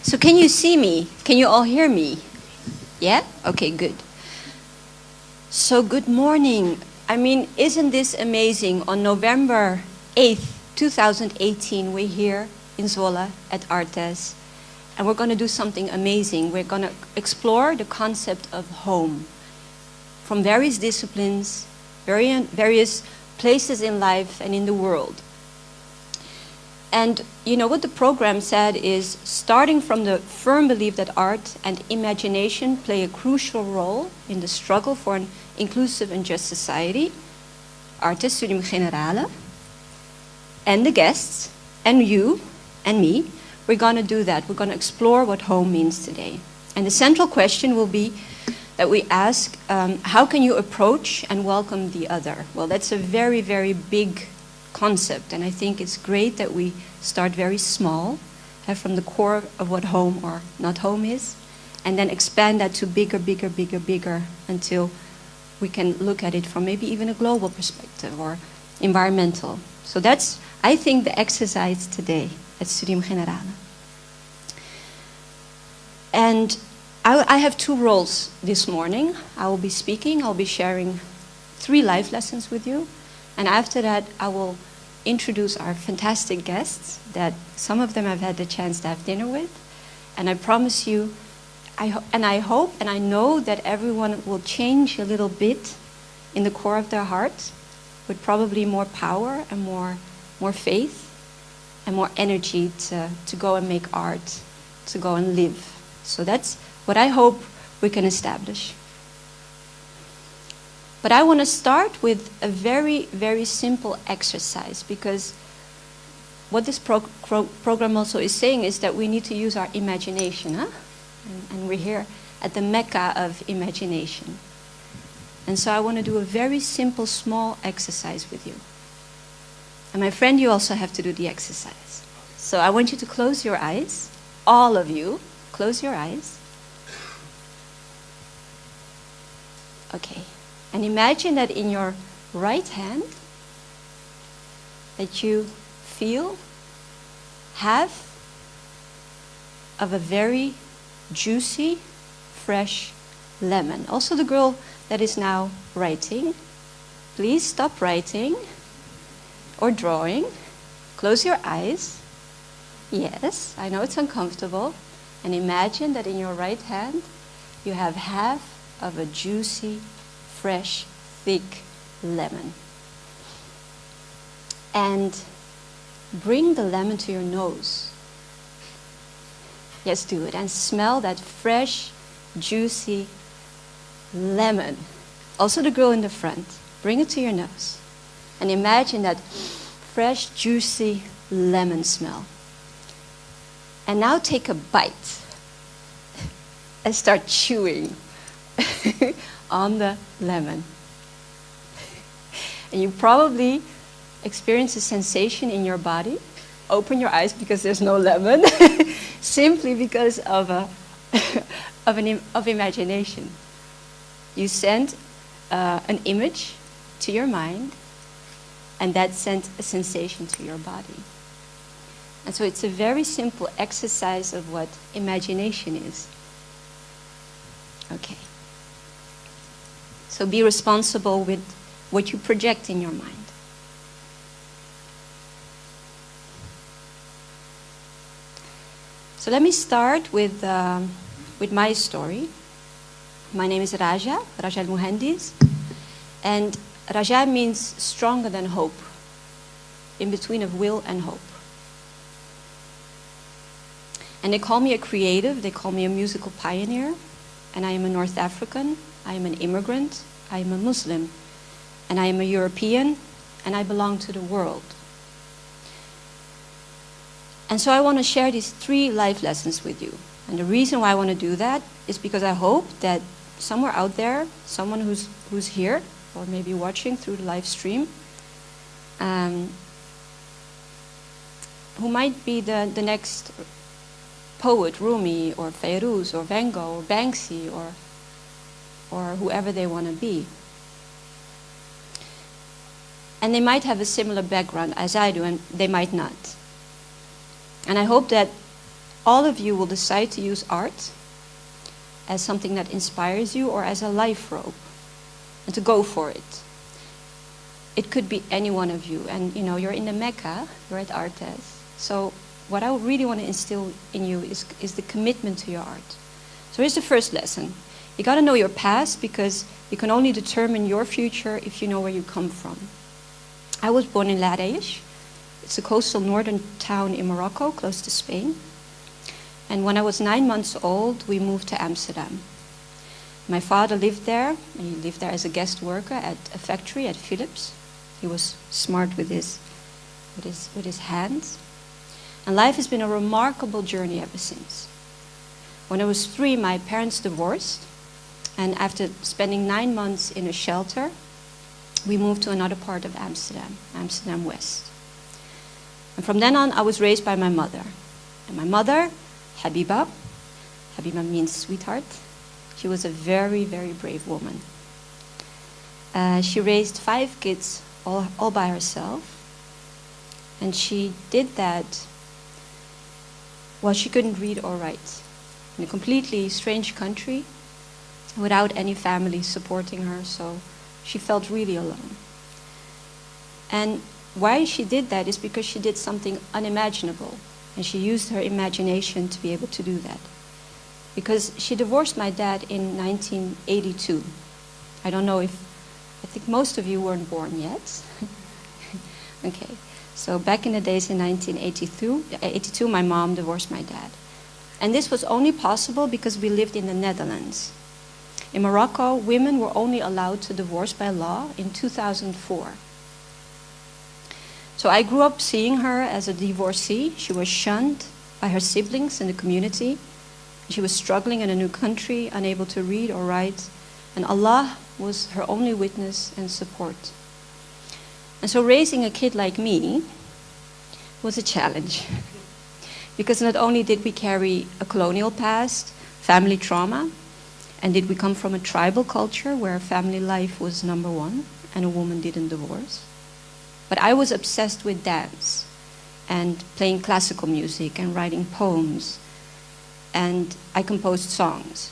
So can you see me? Can you all hear me? Yeah? Okay, good. So good morning. I mean, isn't this amazing? On November 8th, 2018, we're here in Zwolle at ArtEZ, and we're going to do something amazing. We're going to explore the concept of home from various disciplines, various places in life and in the world. And you know what the program said is, starting from the firm belief that art and imagination play a crucial role in the struggle for an inclusive and just society, ArtEZ studium generale, and the guests, and you, and me, we're going to do that. We're going to explore what home means today. And the central question will be that we ask, how can you approach and welcome the other? Well, that's a very, very big concept, and I think it's great that we start very small, from the core of what home or not home is, and then expand that to bigger, bigger, bigger, bigger, until we can look at it from maybe even a global perspective or environmental. So that's, I think, the exercise today at Studium Generale. And I have two roles this morning. I will be speaking, I'll be sharing 3 life lessons with you. And after that, I will introduce our fantastic guests that some of them I've had the chance to have dinner with. And I promise you, I hope and I know that everyone will change a little bit in the core of their heart, with probably more power and more faith and more energy to go and make art, to go and live. So that's what I hope we can establish. But I want to start with a very, very simple exercise, because what this program also is saying is that we need to use our imagination, huh? And we're here at the Mecca of imagination. And so I want to do a very simple, small exercise with you. And my friend, you also have to do the exercise. So I want you to close your eyes, all of you, close your eyes. Okay. And imagine that in your right hand, that you feel half of a very juicy, fresh lemon. Also the girl that is now writing, please stop writing or drawing. Close your eyes. Yes, I know it's uncomfortable. And imagine that in your right hand, you have half of a juicy, fresh, thick lemon. And bring the lemon to your nose. Yes, do it. And smell that fresh, juicy lemon. Also the girl in the front. Bring it to your nose. And imagine that fresh, juicy lemon smell. And now take a bite. And start chewing on the lemon. And you probably experience a sensation in your body. Open your eyes because there's no lemon, simply because of imagination. You sent an image to your mind, and that sent a sensation to your body. And so it's a very simple exercise of what imagination is. Okay. So be responsible with what you project in your mind. So let me start with my story. My name is Rajae El Mouhandiz. And Rajae means stronger than hope, in between of will and hope. And they call me a creative, they call me a musical pioneer, and I am a North African, I am an immigrant, I am a Muslim, and I am a European, and I belong to the world. And so I want to share these 3 life lessons with you. And the reason why I want to do that is because I hope that somewhere out there, someone who's here, or maybe watching through the live stream, who might be the next poet, Rumi, or Feiruz, or Van Gogh, or Banksy, or whoever they want to be. And they might have a similar background as I do, and they might not. And I hope that all of you will decide to use art as something that inspires you or as a life rope, and to go for it. It could be any one of you. And you're in the Mecca, you're at ArtEZ. So what I really want to instill in you is the commitment to your art. So here's the first lesson. You got to know your past, because you can only determine your future if you know where you come from. I was born in Rajae. It's a coastal northern town in Morocco, close to Spain. And when I was 9 months old, we moved to Amsterdam. My father lived there. He lived there as a guest worker at a factory at Philips. He was smart with his hands. And life has been a remarkable journey ever since. When I was 3, my parents divorced. And after spending 9 months in a shelter, we moved to another part of Amsterdam, Amsterdam West. And from then on, I was raised by my mother. And my mother, Habiba means sweetheart. She was a very, very brave woman. She raised 5 kids all by herself. And she did that while she couldn't read or write. In a completely strange country, without any family supporting her, so she felt really alone. And why she did that is because she did something unimaginable, and she used her imagination to be able to do that. Because she divorced my dad in 1982. I think most of you weren't born yet. Okay, so back in the days in 1982, my mom divorced my dad. And this was only possible because we lived in the Netherlands. In Morocco, women were only allowed to divorce by law in 2004. So I grew up seeing her as a divorcee. She was shunned by her siblings in the community. She was struggling in a new country, unable to read or write. And Allah was her only witness and support. And so raising a kid like me was a challenge. Because not only did we carry a colonial past, family trauma, and did we come from a tribal culture where family life was number one and a woman didn't divorce, but I was obsessed with dance and playing classical music and writing poems, and I composed songs.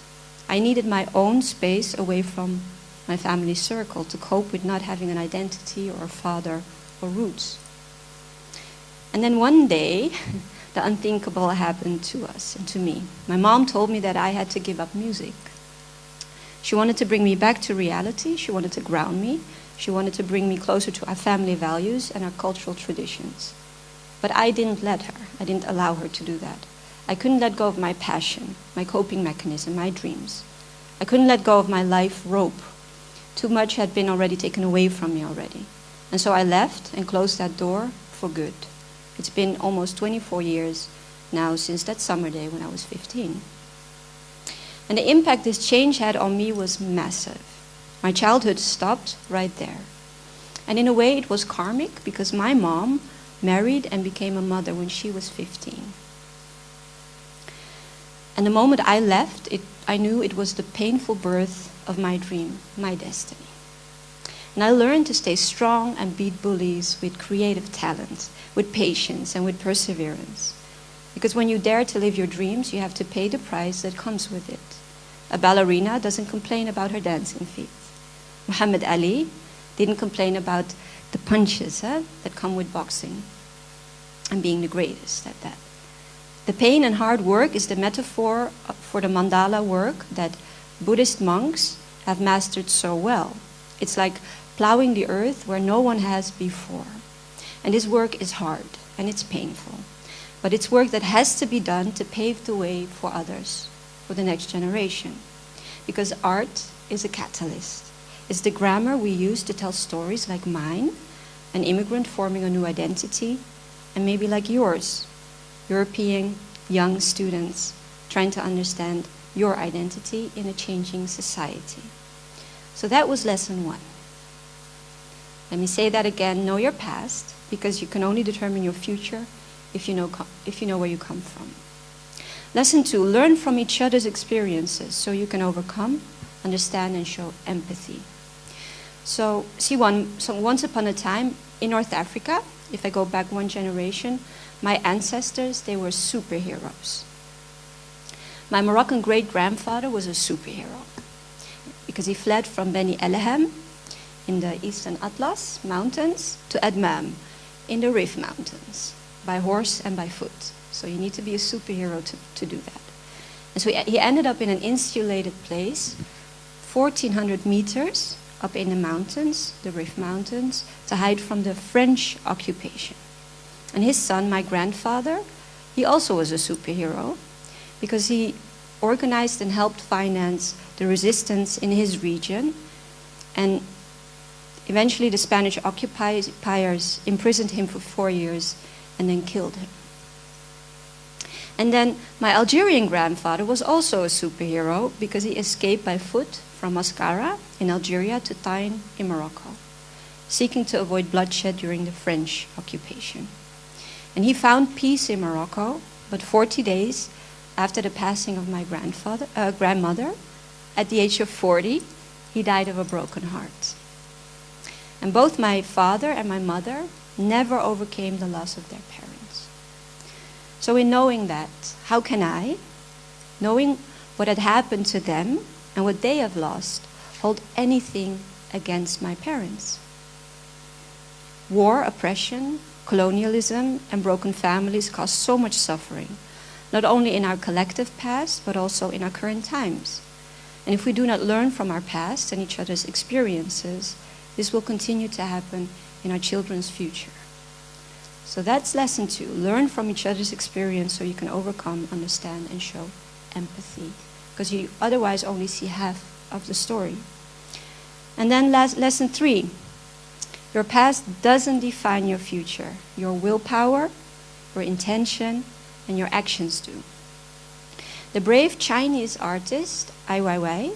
I needed my own space away from my family circle to cope with not having an identity or a father or roots. And then one day, the unthinkable happened to us and to me. My mom told me that I had to give up music. She wanted to bring me back to reality. She wanted to ground me. She wanted to bring me closer to our family values and our cultural traditions. But I didn't let her. I didn't allow her to do that. I couldn't let go of my passion, my coping mechanism, my dreams. I couldn't let go of my life rope. Too much had been already taken away from me already. And so I left and closed that door for good. It's been almost 24 years now since that summer day when I was 15. And the impact this change had on me was massive. My childhood stopped right there. And in a way it was karmic, because my mom married and became a mother when she was 15. And the moment I left, I knew it was the painful birth of my dream, my destiny. And I learned to stay strong and beat bullies with creative talent, with patience and with perseverance. Because when you dare to live your dreams, you have to pay the price that comes with it. A ballerina doesn't complain about her dancing feet. Muhammad Ali didn't complain about the punches that come with boxing and being the greatest at that. The pain and hard work is the metaphor for the mandala work that Buddhist monks have mastered so well. It's like plowing the earth where no one has before. And this work is hard and it's painful. But it's work that has to be done to pave the way for others, for the next generation. Because art is a catalyst. It's the grammar we use to tell stories like mine, an immigrant forming a new identity, and maybe like yours, European young students trying to understand your identity in a changing society. So that was lesson 1. Let me say that again, know your past, because you can only determine your future if you know where you come from. Lesson 2, learn from each other's experiences so you can overcome, understand, and show empathy. So, once upon a time in North Africa, if I go back one generation, My ancestors, they were superheroes. My Moroccan great-grandfather was a superhero because he fled from Beni Elham in the eastern Atlas Mountains to Admam in the Rif Mountains by horse and by foot. So you need to be a superhero to do that. And so he ended up in an insulated place, 1,400 meters up in the mountains, the Rif Mountains, to hide from the French occupation. And his son, my grandfather, he also was a superhero because he organized and helped finance the resistance in his region. And eventually the Spanish occupiers imprisoned him for 4 years and then killed him. And then my Algerian grandfather was also a superhero because he escaped by foot from Mascara in Algeria to Tain in Morocco, seeking to avoid bloodshed during the French occupation. And he found peace in Morocco, but 40 days after the passing of my grandmother, at the age of 40, he died of a broken heart. And both my father and my mother never overcame the loss of their parents. So in knowing that, how can I, knowing what had happened to them and what they have lost, hold anything against my parents? War, oppression, colonialism, and broken families cause so much suffering, not only in our collective past, but also in our current times. And if we do not learn from our past and each other's experiences, this will continue to happen in our children's future. So that's lesson 2. Learn from each other's experience so you can overcome, understand, and show empathy. Because you otherwise only see half of the story. And then lesson 3. Your past doesn't define your future. Your willpower, your intention, and your actions do. The brave Chinese artist, Ai Weiwei,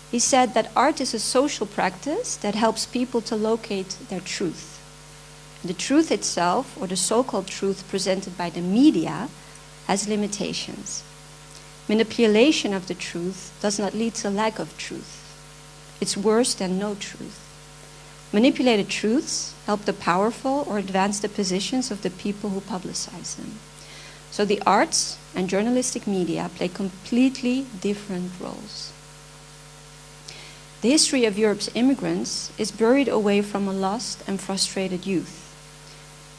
he said that art is a social practice that helps people to locate their truth. The truth itself, or the so-called truth presented by the media, has limitations. Manipulation of the truth does not lead to lack of truth. It's worse than no truth. Manipulated truths help the powerful or advance the positions of the people who publicize them. So the arts and journalistic media play completely different roles. The history of Europe's immigrants is buried away from a lost and frustrated youth.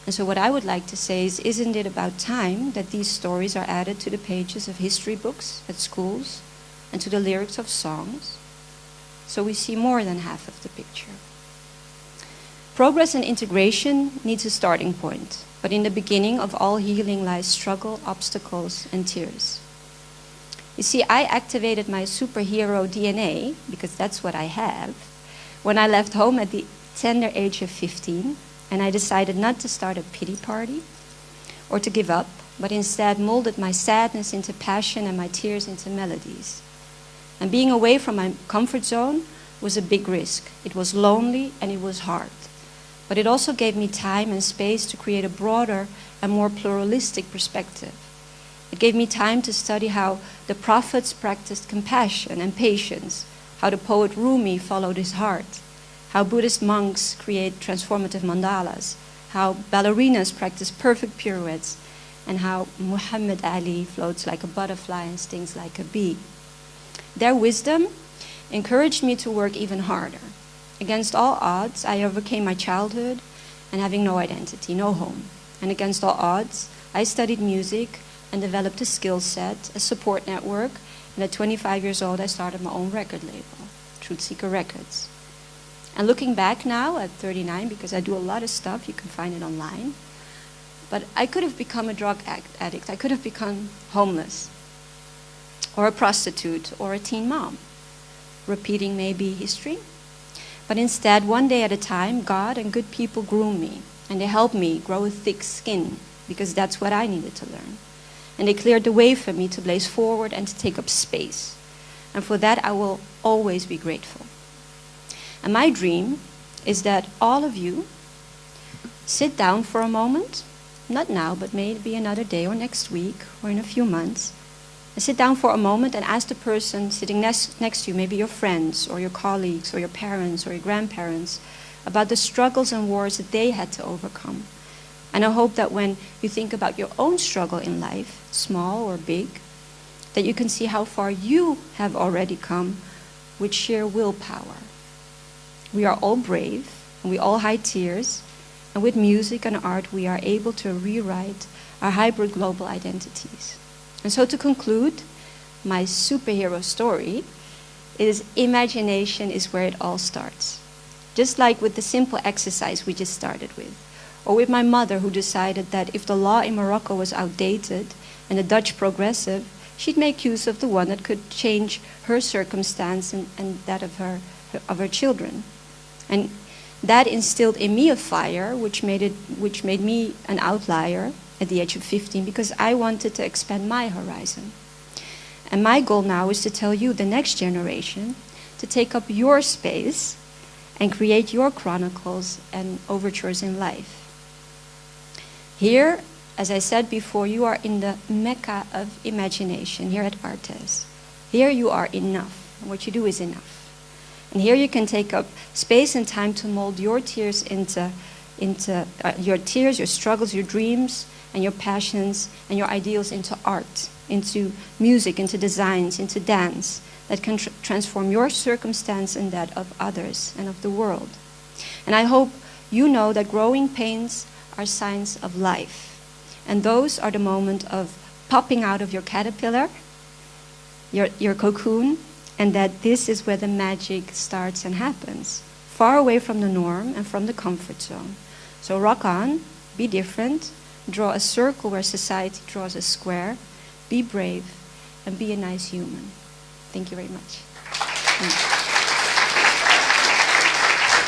And so what I would like to say is, isn't it about time that these stories are added to the pages of history books at schools and to the lyrics of songs? So we see more than half of the picture. Progress and integration needs a starting point, but in the beginning of all healing lies struggle, obstacles, and tears. You see, I activated my superhero DNA, because that's what I have, when I left home at the tender age of 15, and I decided not to start a pity party or to give up, but instead molded my sadness into passion and my tears into melodies. And being away from my comfort zone was a big risk. It was lonely and it was hard. But it also gave me time and space to create a broader and more pluralistic perspective. It gave me time to study how the prophets practiced compassion and patience, how the poet Rumi followed his heart, how Buddhist monks create transformative mandalas, how ballerinas practice perfect pirouettes, and how Muhammad Ali floats like a butterfly and stings like a bee. Their wisdom encouraged me to work even harder. Against all odds, I overcame my childhood and having no identity, no home. And against all odds, I studied music and developed a skill set, a support network, and at 25 years old, I started my own record label, Truth Seeker Records. And looking back now at 39, because I do a lot of stuff, you can find it online, but I could have become a drug addict. I could have become homeless, or a prostitute, or a teen mom, repeating maybe history. But instead, one day at a time, God and good people groomed me, and they helped me grow a thick skin, because that's what I needed to learn. And they cleared the way for me to blaze forward and to take up space. And for that, I will always be grateful. And my dream is that all of you sit down for a moment, not now, but maybe another day or next week or in a few months, and sit down for a moment and ask the person sitting next to you, maybe your friends or your colleagues or your parents or your grandparents, about the struggles and wars that they had to overcome And I hope that when you think about your own struggle in life, small or big, that you can see how far you have already come with sheer willpower. We are all brave, and we all hide tears, and with music and art we are able to rewrite our hybrid global identities. And so to conclude, my superhero story is imagination is where it all starts. Just like with the simple exercise we just started with, or with my mother who decided that if the law in Morocco was outdated and the Dutch progressive, she'd make use of the one that could change her circumstance and that of her children. And that instilled in me a fire which made me an outlier at the age of 15 because I wanted to expand my horizon. And my goal now is to tell you, the next generation, to take up your space and create your chronicles and overtures in life. Here, as I said before, you are in the Mecca of imagination here at ArtEZ. Here you are enough, and what you do is enough. And here you can take up space and time to mold your tears into your tears, your struggles, your dreams, and your passions, and your ideals into art, into music, into designs, into dance, that can transform your circumstance and that of others and of the world. And I hope you know that growing pains are signs of life. And those are the moment of popping out of your caterpillar, your cocoon, and that this is where the magic starts and happens, far away from the norm and from the comfort zone. So rock on, be different, draw a circle where society draws a square, be brave, and be a nice human. Thank you very much.